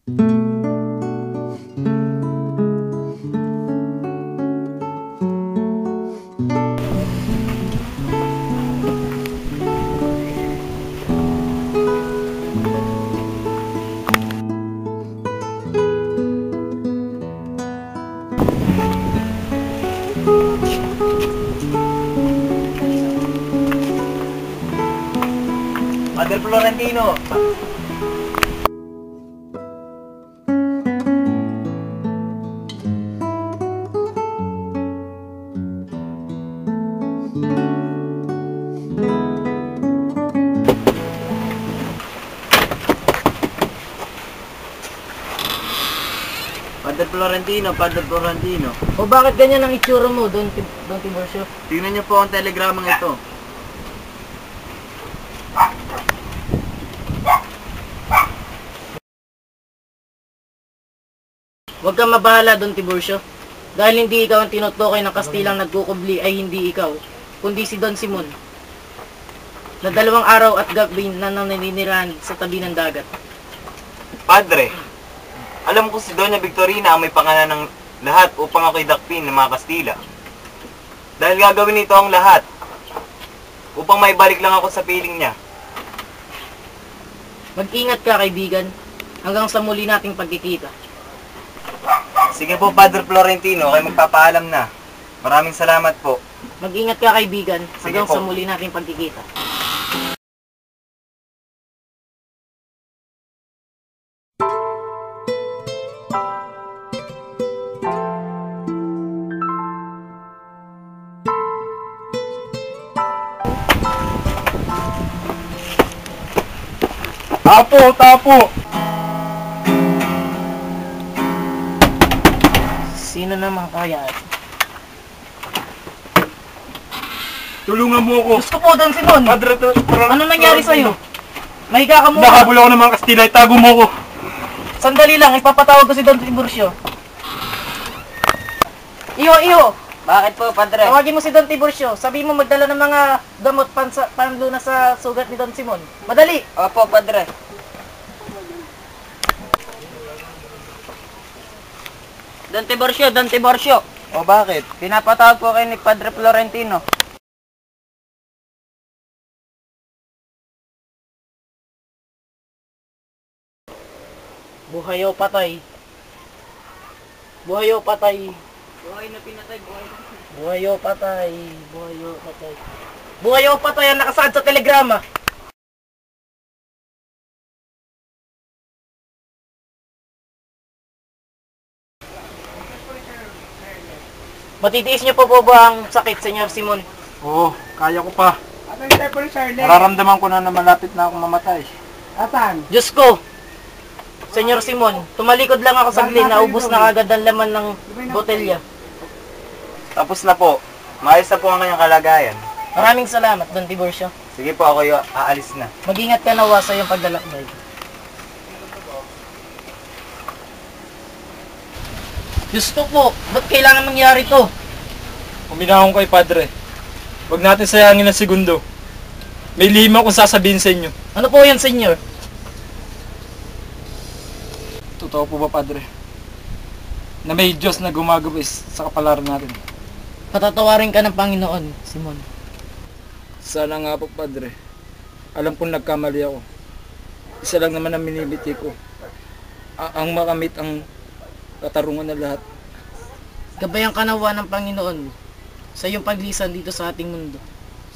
Padre Florentino. Padre Florentino, Padre Florentino. O bakit ganyan ang itsura mo, Don Tiburcio? Tingnan niyo po ang telegramang ito. Huwag kang mabahala, Don Tiburcio. Dahil hindi ikaw ang tinutukoy ng Kastilang nagkukubli ay hindi ikaw, kundi si Don Simon. Na 2 araw at gabi na naninirahan sa tabi ng dagat. Padre, alam ko si Doña Victorina ang may pangalan ng lahat upang ako'y dakpin ng mga Kastila. Dahil gagawin nito ang lahat upang maibalik lang ako sa piling niya. Mag-ingat ka, kaibigan, hanggang sa muli nating pagkikita. Sige po, Padre Florentino, kayo magpapaalam na. Maraming salamat po. Mag-ingat ka, kaibigan, hanggang po. sa muli nating pagkikita. Tapo! Tapo! Sino naman kaya? Tulungan mo ako! Gusto po, Don Simon! Padre, Ano nangyari sa'yo? Mahiga ka muna. Nahabol ako ng mga Kastila, itago mo ako! Sandali lang, ipapatawag ko si Don Tiburcio. Iyo! Bakit po, Padre? Tawagin mo si Don Tiburcio. Sabi mo magdala ng mga gamot panluna sa sugat ni Don Simon. Madali! Opo, Padre. Don Tiburcio. O bakit? Pinapatawag po kayo ni Padre Florentino. Buhay o patay. Buhay o patay. Buhay na pinatay, buhay na. Buhay o patay. Buhay o patay. Buhay o patay ang nakasaad sa telegrama. Matitiis niyo po ba ang sakit, Senyor Simon? Oo, kaya ko pa. Nararamdaman ko na malapit na akong mamatay. Diyos ko! Senyor Simon, tumalikod lang ako saglit, naubos na agad ang laman ng botelya. Tapos na po. Maayos na po ang kanyang kalagayan. Maraming salamat, Don Tiburcio. Sige po, ako aalis na. Mag-ingat ka nawa sa iyong paglalakbay. Diyos ko po, ba't kailangan mangyari to? Uminahon kay Padre. Huwag natin sayangin ang segundo. May 5 akong sasabihin sa inyo. Ano po yan, Senyor? Totoo po ba, Padre? Na may Diyos na gumagabis sa kapalaran natin. Patatawarin ka ng Panginoon, Simon. Sana nga po, Padre. Alam kong nagkamali ako. Isa lang naman ang minibiti ko. Ang makamit ang katarungan na lahat. Gabayan ka nawa ng Panginoon sa iyong paglisan dito sa ating mundo.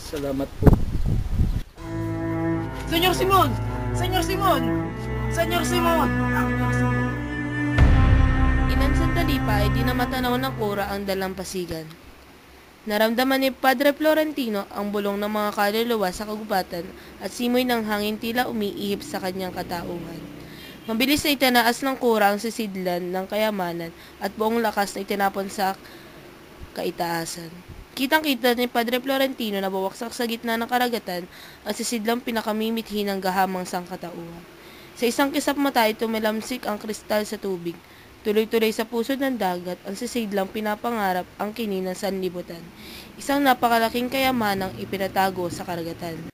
Salamat po. Senyor Simon! Senyor Simon! Senyor Simon! Ilang sandali pa ay di na matanaw ng kura ang dalampasigan. Naramdaman ni Padre Florentino ang bulong ng mga kaluluwa sa kagubatan at simoy ng hangin tila umiihip sa kanyang katauhan. Mabilis na itinaas ng kura ang sisidlan ng kayamanan at buong lakas na itinapon sa kaitaasan. Kitang-kita ni Padre Florentino na bawaksak sa gitna ng karagatan ang sisidlang pinakamimithi ng gahamang sangkatauhan. Sa isang kisap mata ay tumilamsik ang kristal sa tubig. Tuloy-tuloy sa puso ng dagat, ang sisidlang pinapangarap ang kini ng sanlibutan. Isang napakalaking kayamanang ipinatago sa karagatan.